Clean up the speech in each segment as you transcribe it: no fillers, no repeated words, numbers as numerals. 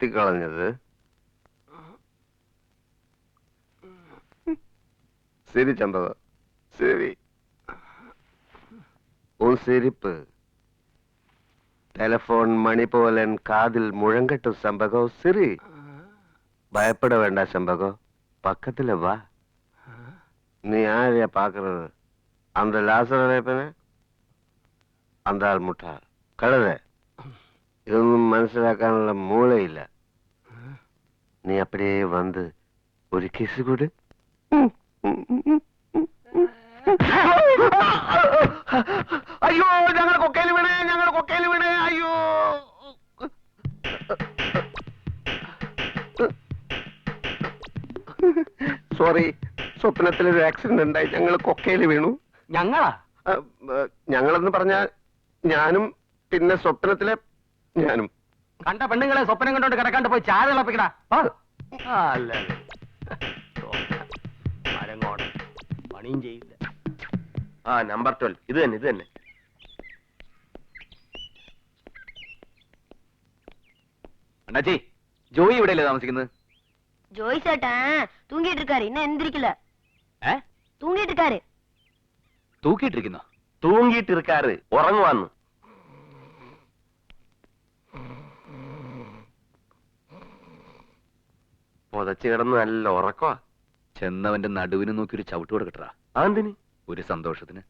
കുത്തിക്കളഞ്ഞത്? ശരി ചമ്പക, ശരി. സിരിപ്പ് ടെലഫോൺ മണി പോലെ കാതിൽ മുഴങ്കട്ടും ചമ്പകോ. ശരി, ഭയപ്പെட വേണ്ട ചമ്പകോ, പക്കത്തില് വാ. നീ ആരെയാ പാക്കുന്നത്? அந்த ലാസറേപ്പനെ? அந்த ആൾ മുട്ട കഴുത. ഇതൊന്നും മനസ്സിലാക്കാനുള്ള മൂളയില്ല. നീ അപ്പടിയേ വന്ന് ഒരു കിസ് കൂടെ. അയ്യോ, ഞങ്ങൾ കൊക്കയിൽ വീണേ, ഞങ്ങൾ കൊക്കയിൽ വീണേ. അയ്യോ, സോറി, സ്വപ്നത്തിലൊരു ആക്സിഡന്റ് ഉണ്ടായി, ഞങ്ങൾ കൊക്കയിൽ വീണു. ഞങ്ങളാ? ഞങ്ങളെന്ന് പറഞ്ഞാൽ ഞാനും പിന്നെ സ്വപ്നത്തിലെ ഞാനും. കണ്ട പെണ്ണുങ്ങളെ സ്വപ്നം കണ്ടോണ്ട് കിടക്കാണ്ട് പോയി ചായ തിളപ്പിക്കടാ. അല്ല, പണിയും ചെയ്യില്ല. നമ്പർ 12 ഇത് തന്നെ, ഇത് തന്നെ. അണ്ണാച്ചി, ജോയി ഇവിടെയല്ലേ താമസിക്കുന്നത്? ஜோய் சேட்டா தூங்கிட்டு இருக்காரு, இன்னும் எந்திரிக்கல. தூங்கிட்டு இருக்காரு. തൂക്കിയിട്ടിരിക്കുന്നോ? തൂങ്ങിയിട്ടിരിക്കാറ്, ഉറങ്ങുവാന്ന്. പുതച്ചു കിടന്ന് നല്ല ഉറക്കവാ. ചെന്നവന്റെ നടുവിന് നോക്കി ഒരു ചവിട്ട് കൊടുക്കട്ടാ. അതെന്തിന്? ഒരു സന്തോഷത്തിന്.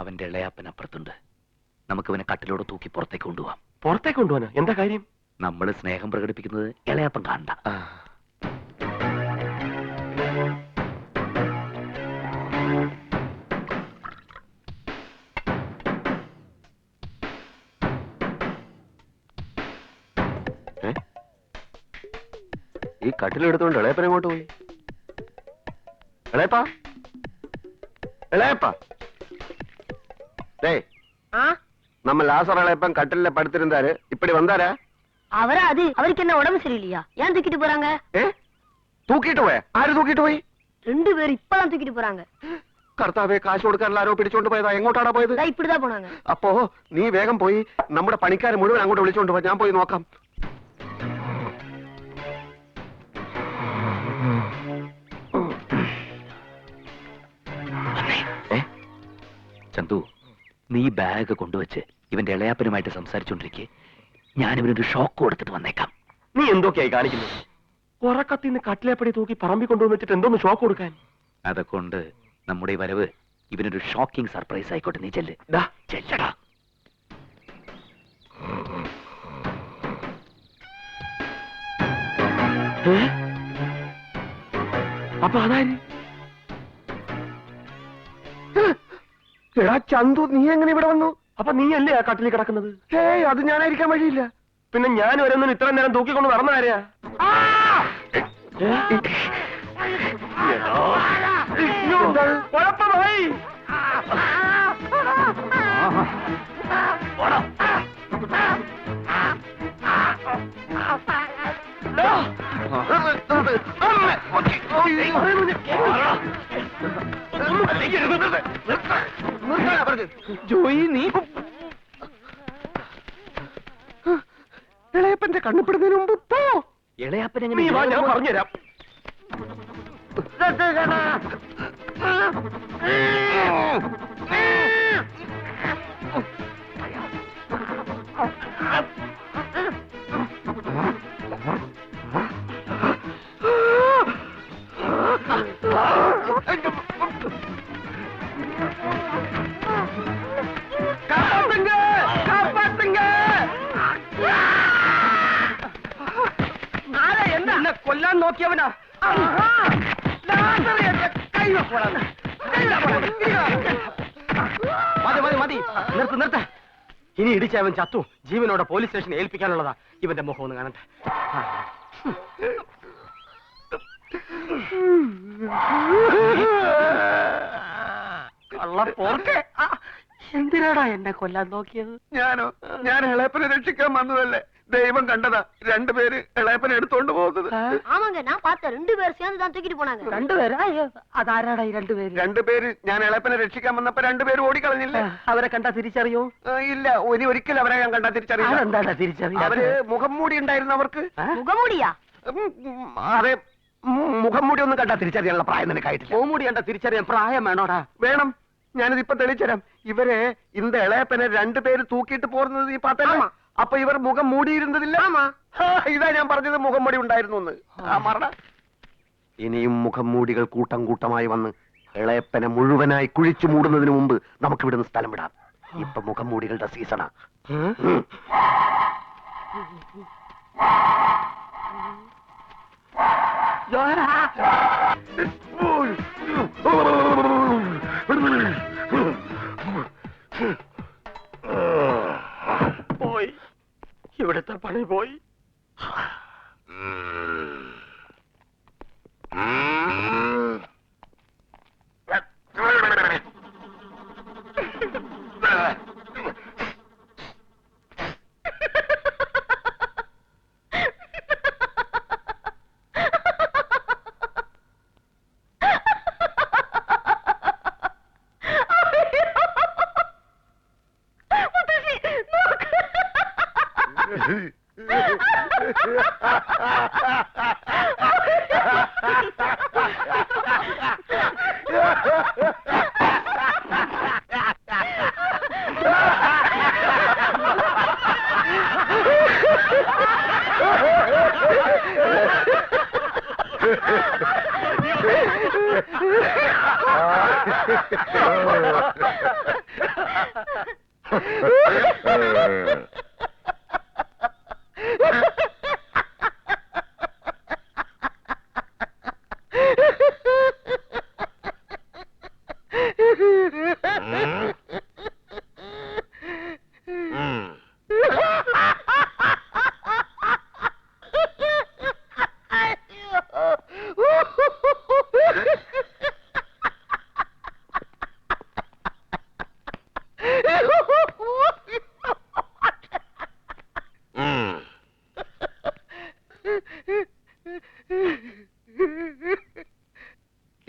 അവന്റെ ഇളയാപ്പൻ അപ്പുറത്തുണ്ട്. നമുക്ക് അവനെ കട്ടിലോടെ തൂക്കി പുറത്തേക്ക് കൊണ്ടുപോവാം. പുറത്തേക്ക് കൊണ്ടുപോകാനോ? എന്താ കാര്യം? നമ്മൾ സ്നേഹം പ്രകടിപ്പിക്കുന്നത് ഇളയാപ്പൻ കാണണ്ട. ഈ കട്ടിലെടുത്തോണ്ട് ഇളയപ്പൻ എങ്ങോട്ട് പോയി? ഇളയപ്പാ, ഇളയപ്പാ, நம்ம லாசர் இளையப்பன் கட்டில படுத்திருந்தாரு, இப்படி வந்தாரா? அவரா? அது அவருக்கு என்ன உடம்பு சரியில்லையா? ஏன் தூக்கிட்டு போறாங்க? தூக்கிட்டு போய்? ஆரு தூக்கிட்டு போய்? 2 பேர் இப்பதான் தூக்கிட்டு போறாங்க. കർത്താവേ, കാശ് കൊടുക്കാൻ എല്ലാരോ പിടിച്ചോണ്ട് പോയതാ. എങ്ങോട്ടാടാ പോയത്? ഇപ്പിടിതാ പോണാங்க. അപ്പോ നീ വേഗം പോയി നമ്മുടെ പണിക്കാരെ മുഴുവൻ അങ്ങോട്ട് വിളിച്ചോണ്ട് പോ. ഞാൻ പോയി നോക്കാം. ചന്തു, നീ ബാഗ് കൊണ്ടുവച്ച് ഇവന്റെ ഇളയാപ്പനുമായിട്ട് സംസാരിച്ചോണ്ടിരിക്കെ ഞാൻ ഇവനൊരു ഷോക്ക് കൊടുത്തിട്ട് വന്നേക്കാം. നീ എന്തൊക്കെയായി കാണിക്കുന്നത്? ഉറക്കത്തിന്ന് കട്ടിലേപ്പടി തൂക്കി പറമ്പി കൊണ്ടുവന്നിട്ട് എന്തോന്ന് ഷോക്ക് കൊടുക്കാൻ? അതുകൊണ്ട് നമ്മുടെ ഈ വരവ് ഇവനൊരു ഷോക്കിംഗ് സർപ്രൈസ് ആയിക്കോട്ടെ. നീ ചെല്ല്. ചെല്ലടാ. അപ്പൊ അതായത് എടാ ചന്തു, നീ എങ്ങനെ ഇവിടെ വന്നു? അപ്പൊ നീ അല്ലേ ആ കട്ടിലിൽ കിടക്കുന്നത്? ഏയ്, അത് ഞാനായിരിക്കാൻ വഴിയില്ല. പിന്നെ ഞാൻ വരുന്ന ഇത്ര നേരം തൂക്കിക്കൊണ്ട് നടന്ന ആരെയാ? കുഴപ്പമായി. ജോയി, നീ ഇളയപ്പന്റെ കണ്ണുപിടുന്നതിന് മുമ്പ് പോ. ഇളയാപ്പൻ നീ വാ, ഞാൻ പറഞ്ഞുതരാം. കൊല്ലാൻ നോക്കിയവനാ. മതി മതി മതി, നിർത്ത് നിർത്ത. ഇനി ഇടിച്ചവൻ ചത്തു. ജീവനോടെ പോലീസ് സ്റ്റേഷനെ ഏൽപ്പിക്കാനുള്ളതാ. ഇവന്റെ മുഖം ഒന്ന് കാണട്ടെ. എന്തിനാടാ എന്നെ കൊല്ലാൻ നോക്കിയത്? ഞാൻ ഇളയപ്പനെ രക്ഷിക്കാൻ വന്നതല്ലേ. ദൈവം കണ്ടതാ രണ്ടുപേര് ഇളയപ്പനെ എടുത്തോണ്ട് പോകുന്നത്. ஆமாங்க நான் பார்த்தேன் 2 பேர் சேர்ந்து தான் தூக்கிட்டு போனாங்க. രണ്ടുപേരാ? അയ്യോ, അതാരാടാ ഈ രണ്ടുപേര്? രണ്ടുപേര് ഞാൻ ഇളയപ്പനെ രക്ഷിക്കാൻ വന്നപ്പോ രണ്ടുപേര് ഓടിക്കളഞ്ഞില്ലേ? അവരെ കണ്ടാ തിരിച്ചറിയോ? ഇല്ല, ഒരിക്കലും അവരെ ഞാൻ കണ്ടാ തിരിച്ചറിയില്ല. അതെന്താടാ തിരിച്ചറിയാ? അവര് മുഖം മൂടി ഉണ്ടായിരുന്നു അവർക്ക്. முகமூடியா? അതെ, മുഖം മൂടി ഒന്നും കണ്ടാ തിരിച്ചറിയാനുള്ള പ്രായം നിനക്കായിട്ടില്ല. മൂടി കണ്ടാ തിരിച്ചറിയാൻ പ്രായം വേണോടാ? വേണം, ഞാനിത് ഇപ്പൊ തെളിച്ചുതരാം. ഇവരെ இந்த ഇളയപ്പനെ രണ്ടുപേര് തൂക്കിയിട്ട് പോരുന്നത് ഈ പാത്തല്ലേ? അപ്പൊ ഇവർ മുഖം മൂടിയിരുന്നതില്ല. ഇതാ ഞാൻ പറഞ്ഞത് മുഖം മൂടി ഉണ്ടായിരുന്നു എന്ന്. മറട. ഇനിയും മുഖം മൂടികൾ കൂട്ടം കൂട്ടമായി വന്ന് ഇളയപ്പനെ മുഴുവനായി കുഴിച്ചു മൂടുന്നതിന് മുമ്പ് നമുക്ക് ഇവിടുന്ന് സ്ഥലം വിടാം. ഇപ്പൊ മുഖം മൂടികളുടെ സീസണാ. പോയി, ഇവിടുത്തെ പണി പോയി.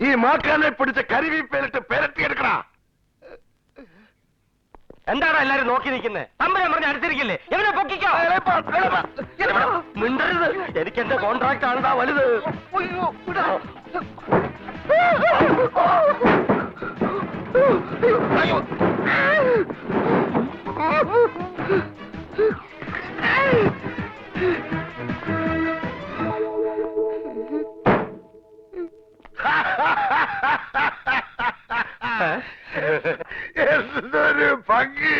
ഈ മാക്കാനെ പിടിച്ച കരിവീപ്പേലിട്ട് പെരട്ടിയെടുക്കണ. എന്താണോ എല്ലാരും നോക്കി നിൽക്കുന്നത്? തമ്പുരാൻ പറഞ്ഞ അടുത്തിരിക്കില്ലേ? എവനെ പൊക്കിക്കോ. മിണ്ടരുത്, എനിക്ക് എന്റെ കോൺട്രാക്ട് ആണെന്നാ വലുത്. അയ്യോ. എന്തൊരു ഭംഗി!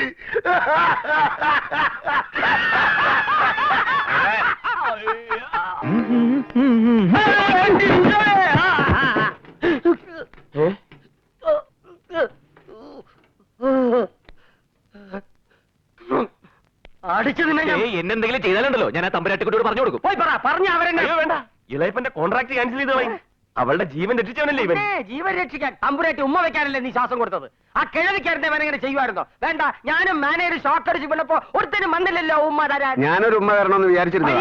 എന്നെന്തെങ്കിലും ചെയ്താലുണ്ടല്ലോ ഞാൻ ആ തമ്പുരാട്ടിക്കുട്ടിയോട് പറഞ്ഞു കൊടുക്കും. പോയി പറ, പറഞ്ഞ അവരെന്നെ. വേണ്ട, ഇളയപ്പന്റെ കോൺട്രാക്ട് ക്യാൻസൽ ചെയ്ത് കളയും. അവളുടെ ജീവൻ രക്ഷിച്ചവനല്ലേ ഇവൻ. ജീവൻ രക്ഷിക്കാൻ തമ്പുരാട്ടി ഉമ്മ വെക്കാനല്ലേ നീ ശ്വാസം കൊടുത്തത്? ആ കിഴവിക്കാരന്റെ അവനെങ്ങനെ ചെയ്യുമായിരുന്നോ? വേണ്ട, ഞാനും മാനേജർ ഷോക്ക് അടിച്ച് വീണപ്പോ ഒരുത്തനും വന്നില്ലല്ലോ ഉമ്മ തരാൻ. ഞാനൊരു ഉമ്മ വരണമെന്ന് വിചാരിച്ചിരുന്നു.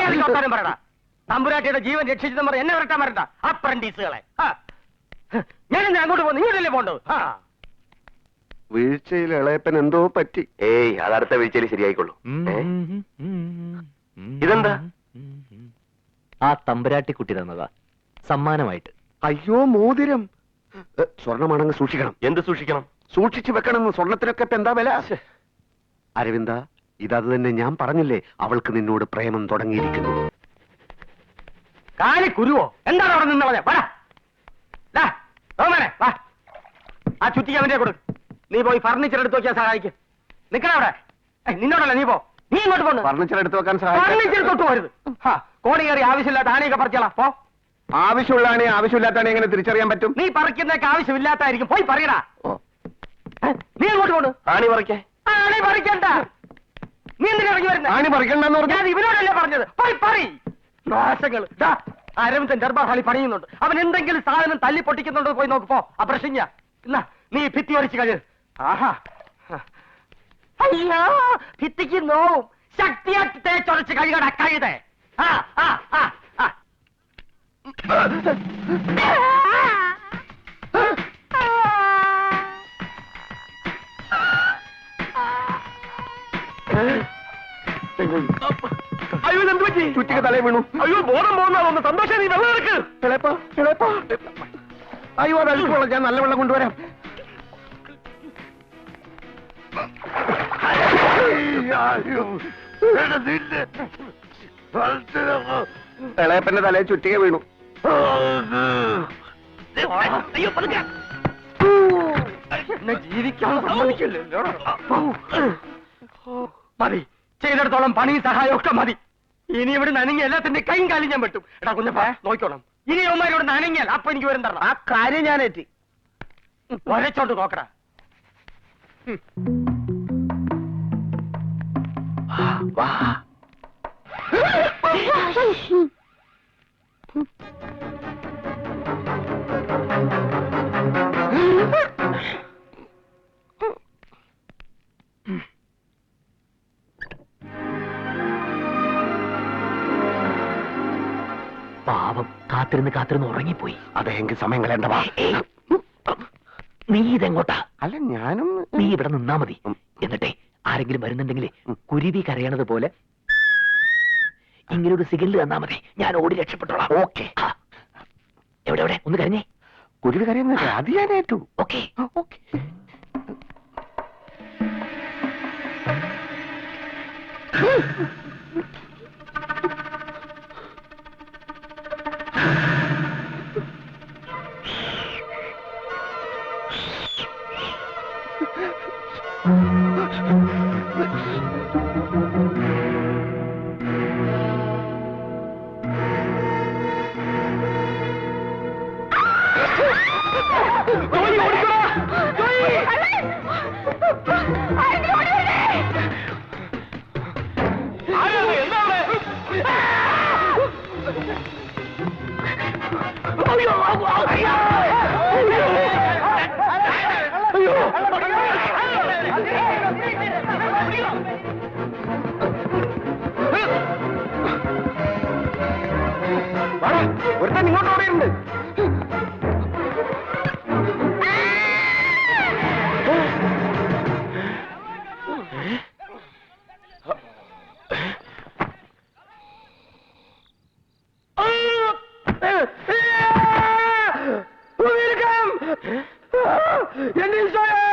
പറയടാ, തമ്പുരാട്ടിയുടെ ജീവൻ രക്ഷിച്ചെന്ന് പറഞ്ഞ് എന്നെ വരട്ടാൻ വരണ്ട അപ്രന്റീസുകളെ. ഞാനെന്താ അങ്ങോട്ട് പോകുന്നു? ഇങ്ങോട്ടല്ലേ പോണ്ടത്? വീഴ്ചയിൽ ഇളയപ്പൻ എന്തോ പറ്റി. ഏയ്, അത് അടുത്ത വീഴ്ചയിൽ ശരിയായിക്കൊള്ളു. ഇതെന്താ? ആ തമ്പുരാട്ടിക്കുട്ടി തന്നതാ സമ്മാനമായിട്ട്. അയ്യോ, മോതിരം. സ്വർണമാണെങ്കിൽ സൂക്ഷിക്കണം. എന്ത് സൂക്ഷിക്കണം? സൂക്ഷിച്ചു വെക്കണം. സ്വർണത്തിനൊക്കെ ഇപ്പൊ എന്താ വില? അരവിന്ദ, ഇതത് തന്നെ ഞാൻ പറഞ്ഞില്ലേ, അവൾക്ക് നിന്നോട് പ്രേമം തുടങ്ങിയിരിക്കുന്നു. കാലി കുരുവോ? എന്താണ് അവിടെ നിന്ന് പറഞ്ഞ? ആ ചുറ്റിക്ക് അവന്റെ കൊടുക്കും. നീ പോയി ഫർണിച്ചർ എടുത്ത് നോക്കിയാൽ സഹായിക്കും. നിക്കണ അവിടെ. നിന്നോടല്ല, നീ പോ. നീ ഇങ്ങോട്ട് പോന്നു. ഫർണിച്ചർ എടുത്ത് വെക്കാൻ ഫർണിച്ചർ തൊട്ട് പോരുത്. കോണി കയറി ആവശ്യമില്ലാത്ത ആണിയൊക്കെ പറിച്ചോളാം. പോ. ആവശ്യമുള്ളാണെ ആവശ്യമില്ലാത്താണെ എങ്ങനെ തിരിച്ചറിയാൻ പറ്റും? നീ പറിക്കുന്നതൊക്കെ ആവശ്യമില്ലാത്തായിരിക്കും. പോയി പറയടാ. നീ അങ്ങോട്ട് പോണു. ആണി പറിക്കേ? ആണി പറിക്കണ്ട. നീ എന്തിനാ ഇറങ്ങി വരുന്നത്? ആണി പറിക്കണ്ടെന്ന് പറഞ്ഞു. ഞാൻ ഇവനോടല്ലേ പറഞ്ഞത്? പോയി പറയ്. നാശങ്ങൾ. അരവിന്ദൻ ദർബാർ ഹാളി പണിയുന്നുണ്ട്. അവൻ എന്തെങ്കിലും സാധനം തല്ലി പൊട്ടിക്കുന്നുണ്ടോ പോയി നോക്ക്. പോ. അപ്രശിഞ്ഞ എന്നാ നീ ഭിത്തി വരച്ച് കഴിയും. ആഹാ, അയ്യോ, ഭിത്തിക്ക് നോവും. ശക്തിയാക്കി തേച്ചൊരച്ച് കഴുകട കഴുത. ആ ആ ആ ആ. അയ്യോ എന്ത് പറ്റി? ചുറ്റിക തലേ വീണു. അയ്യോ ബോധം പോകുന്ന ഒന്ന് സന്തോഷം. നീ വെള്ളം എടുക്ക്. ഇളയപ്പാ, ഇളയപ്പാ. അയ്യോ അത് അഴുക്ക് വെള്ളം. ഞാൻ നല്ല വെള്ളം കൊണ്ടുവരാം. ഇളയപ്പന്റെ തലയിൽ ചുറ്റിക വീണു. എന്നെ ജീവിക്കാൻ സമ്മതിക്കില്ലല്ലോ. മതി, ചെയ്തിടത്തോളം പണിയും സഹായം ഒക്കെ മതി. ഇനി ഇവിടെ നനങ്ങി എല്ലാത്തിന്റെ കൈയും കാലും ഞാൻ വെട്ടും. എടാ കുഞ്ഞപ്പാ നോക്കണം. ഇനി അവന്മാരോട് നനങ്ങിയാൽ അപ്പൊ എനിക്ക് വരും തരണം. ആ കാര്യം ഞാൻ എത്തി. ഒരച്ചോണ്ട് നോക്കടാ. വാ. പാവം കാത്തിരുന്ന് ഉറങ്ങിപ്പോയി. അതെങ്കിൽ സമയം കളയണ്ടവാ. നീ ഇതെങ്ങോട്ടാ? അല്ല ഞാനും. നീ ഇവിടെ നിന്നാ മതി. എന്നിട്ടേ ആരെങ്കിലും വരുന്നുണ്ടെങ്കിലേ കുരുവി കരയണത് പോലെ ഇങ്ങനൊരു സിഗ്നൽ തന്നാ മതി. ഞാൻ ഓടി രക്ഷപ്പെട്ടോളാം. ഓക്കെ. എവിടെ എവിടെ ഒന്ന് കരഞ്ഞേ. കുരുവി കരയുന്നില്ല. അത് ഞാൻ ഏറ്റു. Okay okay. ഒരുത്തൻ ഇങ്ങോട്ട് ഓടിയുണ്ട്. എന്റെ ഈശോയെ